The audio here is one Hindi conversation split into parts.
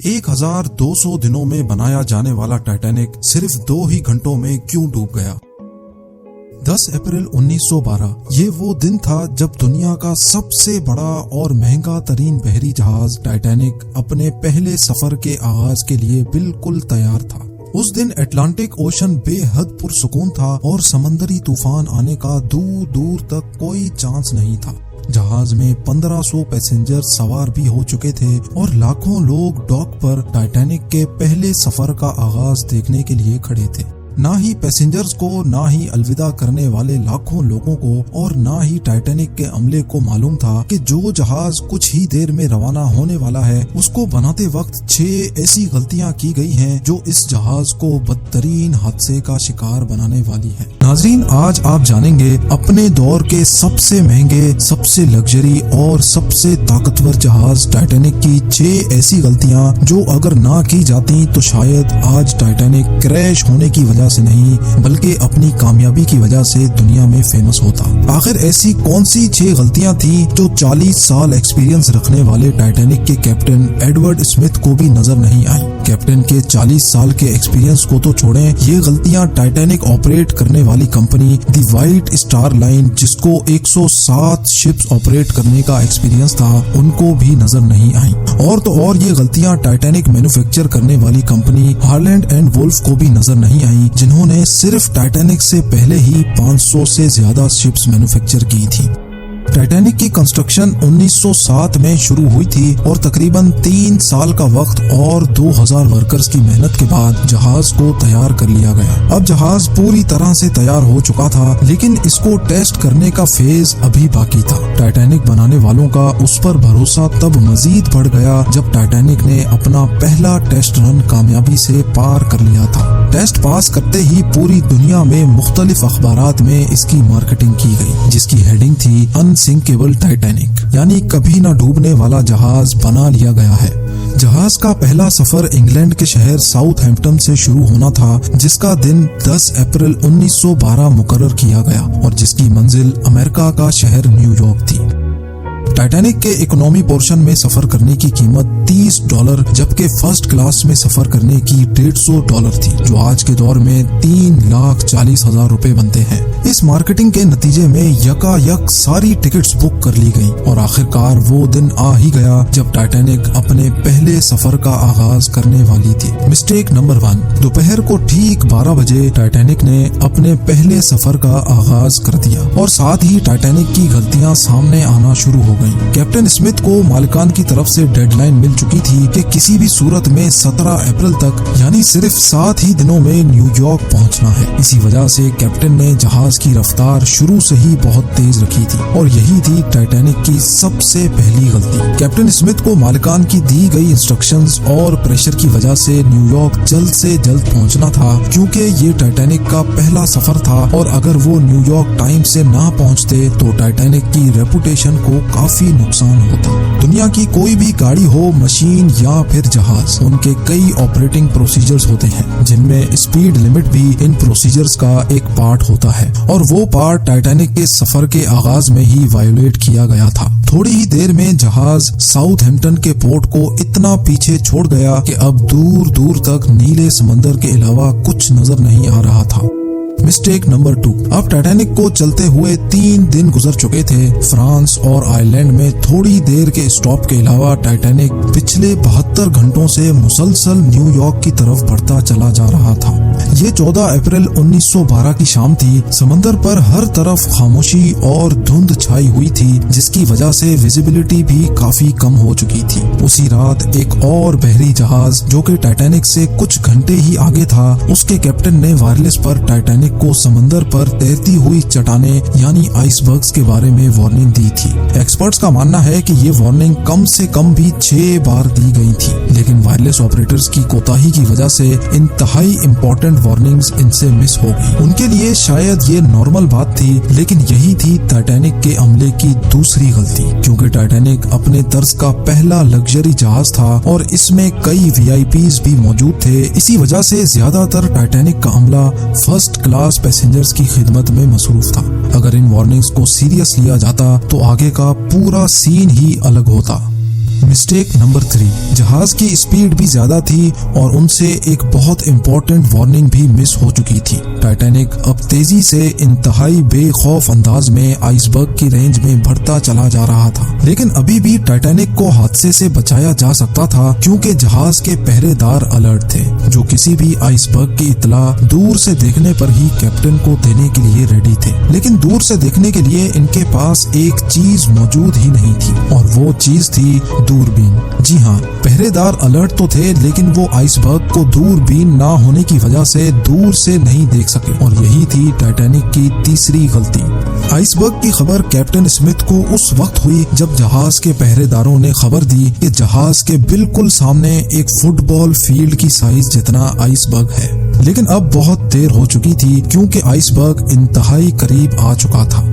1200 दिनों में बनाया जाने वाला टाइटैनिक सिर्फ 2 ही घंटों में क्यों डूब गया? 10 अप्रैल 1912 ये वो दिन था जब दुनिया का सबसे बड़ा और महंगा तरीन बहरी जहाज टाइटैनिक अपने पहले सफर के आगाज के लिए बिल्कुल तैयार था। उस दिन अटलांटिक ओशन बेहद पुरसुकून था और समंदरी तूफान आने का दूर दूर तक कोई चांस नहीं था। जहाज में 1500 पैसेंजर सवार भी हो चुके थे और लाखों लोग डॉक पर टाइटैनिक के पहले सफर का आगाज देखने के लिए खड़े थे। ना ही पैसेंजर्स को, ना ही अलविदा करने वाले लाखों लोगों को और ना ही टाइटैनिक के अमले को मालूम था कि जो जहाज कुछ ही देर में रवाना होने वाला है उसको बनाते वक्त 6 ऐसी गलतियां की गई हैं जो इस जहाज को बदतरीन हादसे का शिकार बनाने वाली है। नाजरीन, आज आप जानेंगे अपने दौर के सबसे महंगे, सबसे लग्जरी और सबसे ताकतवर जहाज टाइटैनिक की 6 ऐसी गलतियां जो अगर ना की जाती तो शायद आज टाइटैनिक क्रैश होने की वजह से नहीं बल्कि अपनी कामयाबी की वजह से दुनिया में फेमस होता। आखिर ऐसी कौन सी 6 गलतियां थी जो 40 साल एक्सपीरियंस रखने वाले टाइटैनिक के कैप्टन एडवर्ड स्मिथ को भी नजर नहीं आई? कैप्टन के 40 साल के एक्सपीरियंस को तो छोड़ें, ये गलतियां टाइटैनिक ऑपरेट करने वाली कंपनी दी व्हाइट स्टार लाइन, जिसको 107 शिप्स ऑपरेट करने का एक्सपीरियंस था, उनको भी नजर नहीं आई। और तो और ये गलतियां टाइटैनिक मैन्युफैक्चर करने वाली कंपनी हार्लैंड एंड वुल्फ को भी नजर नहीं आई, जिन्होंने सिर्फ टाइटैनिक से पहले ही 500 से ज्यादा शिप्स मैन्युफैक्चर की थी। टाइटैनिक की कंस्ट्रक्शन 1907 में शुरू हुई थी और तकरीबन 3 साल का वक्त और 2000 वर्कर्स की मेहनत के बाद जहाज को तैयार कर लिया गया। अब जहाज पूरी तरह से तैयार हो चुका था, लेकिन इसको टेस्ट करने का फेज अभी बाकी था। टाइटैनिक बनाने वालों का उस पर भरोसा तब मजीद बढ़ गया जब टाइटैनिक ने अपना पहला टेस्ट रन कामयाबी से पार कर लिया था। टेस्ट पास करते ही पूरी दुनिया में मुख्तलिफ अखबारात में इसकी मार्केटिंग की गई, जिसकी हेडिंग थी अनसिंकेबल टाइटैनिक, यानी कभी न डूबने वाला जहाज बना लिया गया है। जहाज का पहला सफर इंग्लैंड के शहर साउथहैम्पटन से शुरू होना था, जिसका दिन 10 अप्रैल 1912 मुकर्रर किया गया और जिसकी मंजिल अमेरिका का शहर न्यूयॉर्क थी। टाइटैनिक के इकोनॉमी पोर्शन में सफर करने की कीमत $30, जबकि फर्स्ट क्लास में सफर करने की $150 थी, जो आज के दौर में 3,40,000 रुपए बनते हैं। इस मार्केटिंग के नतीजे में यकायक सारी टिकट्स बुक कर ली गई और आखिरकार वो दिन आ ही गया जब टाइटैनिक अपने पहले सफर का आगाज करने वाली थी। मिस्टेक नंबर 1, दोपहर को ठीक 12 बजे टाइटैनिक ने अपने पहले सफर का आगाज कर दिया और साथ ही टाइटैनिक की गलतियां सामने आना शुरू हो गई। कैप्टन स्मिथ को मालिकान की तरफ से डेडलाइन मिल चुकी थी कि किसी भी सूरत में 17 अप्रैल तक, यानी सिर्फ 7 ही दिनों में न्यूयॉर्क पहुंचना है। इसी वजह से कैप्टन ने जहाज की रफ्तार शुरू से ही बहुत तेज रखी थी और यही थी टाइटैनिक की सबसे पहली गलती। कैप्टन स्मिथ को मालिकान की दी गई इंस्ट्रक्शंस और प्रेशर की वजह से न्यूयॉर्क जल्द से जल्द पहुंचना था, क्योंकि ये टाइटैनिक का पहला सफर था और अगर वो न्यूयॉर्क टाइम से ना पहुंचते तो टाइटैनिक की रेपुटेशन को काफी नुकसान होता। दुनिया की कोई भी गाड़ी हो, मशीन या फिर जहाज, उनके कई ऑपरेटिंग प्रोसीजर्स होते हैं, जिनमें स्पीड लिमिट भी इन प्रोसीजर्स का एक पार्ट होता है और वो पार्ट टाइटैनिक के सफर के आगाज में ही वायोलेट किया गया था। थोड़ी ही देर में जहाज साउथहैम्पटन के पोर्ट को इतना पीछे छोड़ गया कि अब दूर दूर तक नीले समंदर के अलावा कुछ नजर नहीं आ रहा था। मिस्टेक नंबर 2, अब टाइटैनिक को चलते हुए 3 दिन गुजर चुके थे। फ्रांस और आयरलैंड में थोड़ी देर के स्टॉप के अलावा टाइटैनिक पिछले 72 घंटों से मुसलसल न्यूयॉर्क की तरफ बढ़ता चला जा रहा था। ये 14 अप्रैल 1912 की शाम थी। समंदर पर हर तरफ खामोशी और धुंध छाई हुई थी, जिसकी वजह से विजिबिलिटी भी काफी कम हो चुकी थी। उसी रात एक और बहरी जहाज जो कि टाइटैनिक से कुछ घंटे ही आगे था, उसके कैप्टन ने वायरलेस पर टाइटैनिक को समंदर पर तैरती हुई चट्टानें यानी आइसबर्ग्स के बारे में वार्निंग दी थी। एक्सपर्ट्स का मानना है कि ये वार्निंग कम से कम भी 6 बार दी गई थी, लेकिन वायरलेस ऑपरेटर्स की कोताही की वजह से इंतहाई इंपॉर्टेंट वार्निंग्स इनसे मिस हो गई। उनके लिए शायद ये नॉर्मल बात थी, लेकिन यही थी टाइटैनिक के अमले की दूसरी गलती, क्योंकि टाइटैनिक अपने तर्ज का पहला लग्जरी जहाज था और इसमें कई VIPs भी मौजूद थे। इसी वजह से ज्यादातर टाइटैनिक का अमला फर्स्ट क्लास पैसेंजर्स की खिदमत में मसरूफ था। अगर इन वार्निंग्स को सीरियस लिया जाता तो आगे का पूरा सीन ही अलग होता। मिस्टेक नंबर 3, जहाज की स्पीड भी ज्यादा थी और उनसे एक बहुत इंपॉर्टेंट वार्निंग भी मिस हो चुकी थी। टाइटैनिक अब तेजी से इंतहाई बेखौफ अंदाज में आइसबर्ग की रेंज में बढ़ता चला जा रहा था, लेकिन अभी भी टाइटैनिक को हादसे से बचाया जा सकता था क्योंकि जहाज के पहरेदार अलर्ट थे, जो किसी भी आइसबर्ग की इत्तला दूर से देखने पर ही कैप्टन को देने के लिए रेडी थे। लेकिन दूर से देखने के लिए इनके पास एक चीज मौजूद ही नहीं थी और वो चीज थी दूरबीन। जी हाँ, पहरेदार अलर्ट तो थे, लेकिन वो आइसबर्ग को दूरबीन ना होने की वजह से दूर से नहीं देख सके और यही थी टाइटैनिक की तीसरी गलती। आइसबर्ग की खबर कैप्टन स्मिथ को उस वक्त हुई जब जहाज के पहरेदारों ने खबर दी कि जहाज के बिल्कुल सामने एक फुटबॉल फील्ड की साइज जितना आइसबर्ग है। लेकिन अब बहुत देर हो चुकी थी क्योंकि आइसबर्ग इंतहाई करीब आ चुका था।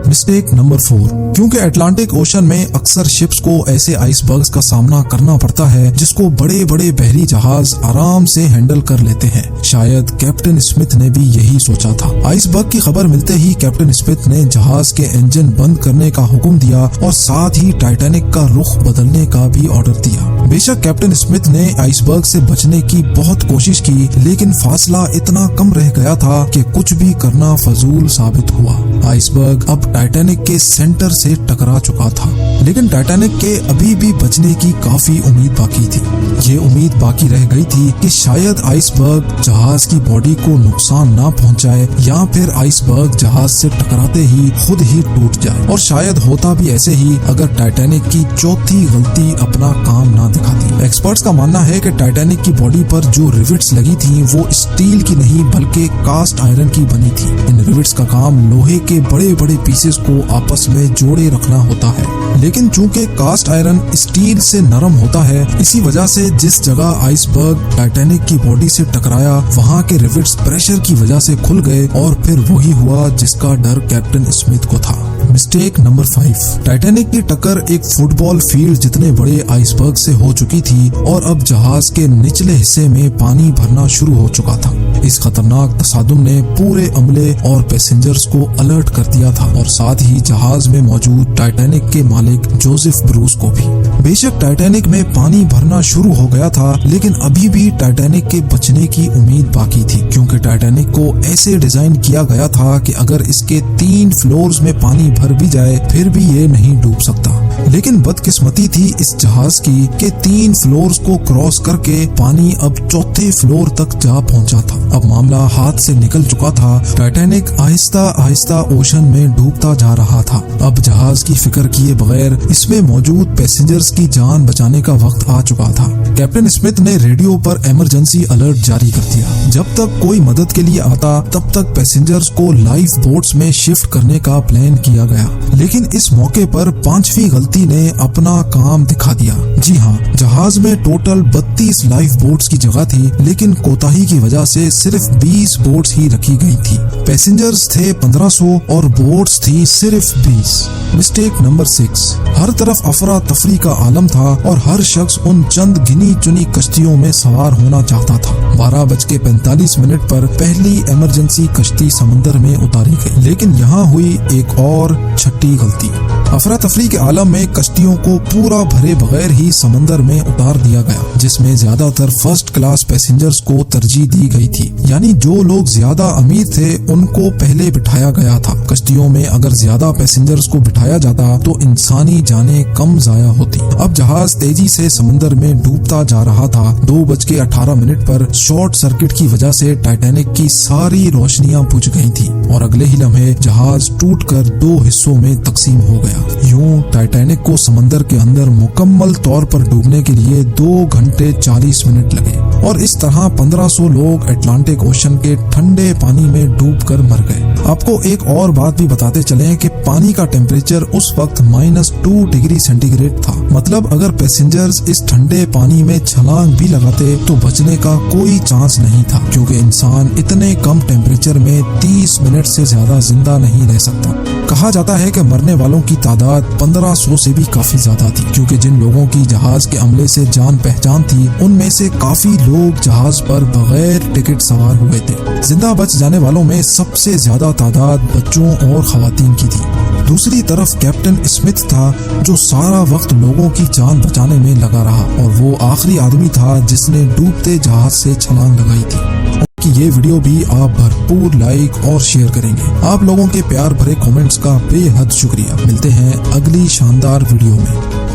मिस्टेक नंबर 4, क्योंकि अटलांटिक ओशन में अक्सर शिप्स को ऐसे आइसबर्ग्स का सामना करना पड़ता है जिसको बड़े बड़े बहरी जहाज आराम से हैंडल कर लेते हैं। शायद कैप्टन स्मिथ ने भी यही सोचा था। आइसबर्ग की खबर मिलते ही कैप्टन स्मिथ ने जहाज के इंजन बंद करने का हुक्म दिया और साथ ही टाइटैनिक का रुख बदलने का भी ऑर्डर दिया। बेशक कैप्टन स्मिथ ने आइसबर्ग से बचने की बहुत कोशिश की, लेकिन फासला इतना कम रह गया था कि कुछ भी करना फजूल साबित हुआ। आइसबर्ग अब टाइटैनिक के सेंटर से टकरा चुका था, लेकिन टाइटैनिक के अभी भी बचने की काफी उम्मीद बाकी थी। ये उम्मीद बाकी रह गई थी कि शायद आइसबर्ग जहाज की बॉडी को नुकसान ना पहुंचाए या फिर आइसबर्ग जहाज से टकराते ही खुद ही टूट जाए। और शायद होता भी ऐसे ही अगर टाइटैनिक की चौथी गलती अपना काम ना दिखाती। एक्सपर्ट्स का मानना है कि टाइटैनिक की बॉडी पर जो रिविट्स लगी थी वो स्टील की नहीं बल्कि कास्ट आयरन की बनी थी। इन रिविट्स का काम लोहे के बड़े बड़े पीसेस को आपस में जोड़े रखना होता है, लेकिन चूंकि कास्ट आयरन स्टील से नरम होता है, इसी वजह से जिस जगह आइसबर्ग टाइटैनिक की बॉडी से टकराया वहां के रिविट्स प्रेशर की वजह से खुल गए और फिर वही हुआ जिसका डर कैप्टन स्मिथ को था। मिस्टेक नंबर 5, टाइटैनिक की टक्कर एक फुटबॉल फील्ड जितने बड़े आइसबर्ग से हो चुकी थी और अब जहाज के निचले हिस्से में पानी भरना शुरू हो चुका था। इस खतरनाक तसादुम ने पूरे अमले और पैसेंजर्स को अलर्ट कर दिया था और साथ ही जहाज में मौजूद टाइटैनिक के मालिक जोसेफ ब्रूस को भी। बेशक टाइटैनिक में पानी भरना शुरू हो गया था, लेकिन अभी भी टाइटैनिक के बचने की उम्मीद बाकी थी, क्योंकि टाइटैनिक को ऐसे डिजाइन किया गया था कि अगर इसके 3 फ्लोर्स में पानी भर भी जाए फिर भी ये नहीं डूब सकता। लेकिन बदकिस्मती थी इस जहाज की कि 3 फ्लोर्स को क्रॉस करके पानी अब 4थे फ्लोर तक जा पहुंचा था। अब मामला हाथ से निकल चुका था। टाइटैनिक आहिस्ता आहिस्ता ओशन में डूबता जा रहा था। अब जहाज की फिक्र किए बगैर इसमें मौजूद पैसेंजर्स की जान बचाने का वक्त आ चुका था। कैप्टन स्मिथ ने रेडियो पर इमरजेंसी अलर्ट जारी कर दिया। जब तक कोई मदद के लिए आता तब तक पैसेंजर्स को लाइफ बोट्स में शिफ्ट करने का प्लान किया गया, लेकिन इस मौके पर 5वीं गलती ने अपना काम दिखा दिया। जी हाँ, जहाज में टोटल 32 लाइफ बोट्स की जगह थी, लेकिन कोताही की वजह से सिर्फ 20 बोट्स ही रखी गई थी। पैसेंजर्स थे 1500 और बोट्स थी सिर्फ 20। मिस्टेक नंबर 6, हर तरफ अफरा तफरी का आलम था और हर शख्स उन चंद गिनी चुनी कश्तियों में सवार होना चाहता था। 12:45 पर पहली इमरजेंसी कश्ती समंदर में उतारी गई, लेकिन यहाँ हुई एक और छठी गलती। अफरा तफरी के आलम में कश्तियों को पूरा भरे बगैर ही समंदर में उतार दिया गया, जिसमें ज्यादातर फर्स्ट क्लास पैसेंजर्स को तरजीह दी गई थी। यानी जो लोग ज्यादा अमीर थे उनको पहले बिठाया गया था। कश्तियों में अगर ज्यादा पैसेंजर्स को बिठाया जाता तो इंसानी जानें कम जाया होती। अब जहाज तेजी से समंदर में डूबता जा रहा था। 2:18 पर शॉर्ट सर्किट की वजह से टाइटैनिक की सारी रोशनियां बुझ गई थी और अगले ही लम्हे जहाज टूटकर 2 हिस्सों में तकसीम हो गया। यूं टाइटैनिक को समंदर के अंदर मुकम्मल तौर पर डूबने के लिए 2 घंटे 40 मिनट लगे और इस तरह 1500 लोग अटलांटिक ओशन के ठंडे पानी में डूबकर मर गए। आपको एक और बात भी बताते चलें कि पानी का टेम्परेचर उस वक्त -2 डिग्री सेंटीग्रेड था। मतलब अगर पैसेंजर्स इस ठंडे पानी में छलांग भी लगाते तो बचने का कोई चांस नहीं था, क्योंकि इंसान इतने कम टेम्परेचर में 30 मिनट से ज्यादा जिंदा नहीं रह सकता। कहा जाता है कि मरने वालों की तादाद 1500 से भी काफी ज्यादा थी, क्योंकि जिन लोगों की जहाज के अमले से जान पहचान थी उनमें से काफी लोग जहाज पर बगैर टिकट सवार हुए थे। जिंदा बच जाने वालों में सबसे ज्यादा तादाद बच्चों और खवातीन की थी। दूसरी तरफ कैप्टन स्मिथ था जो सारा वक्त लोगों की जान बचाने में लगा रहा, और वो आखिरी आदमी था जिसने डूबते जहाज से छलांग लगाई थी। कि ये वीडियो भी आप भरपूर लाइक और शेयर करेंगे। आप लोगों के प्यार भरे कमेंट्स का बेहद शुक्रिया। मिलते हैं अगली शानदार वीडियो में।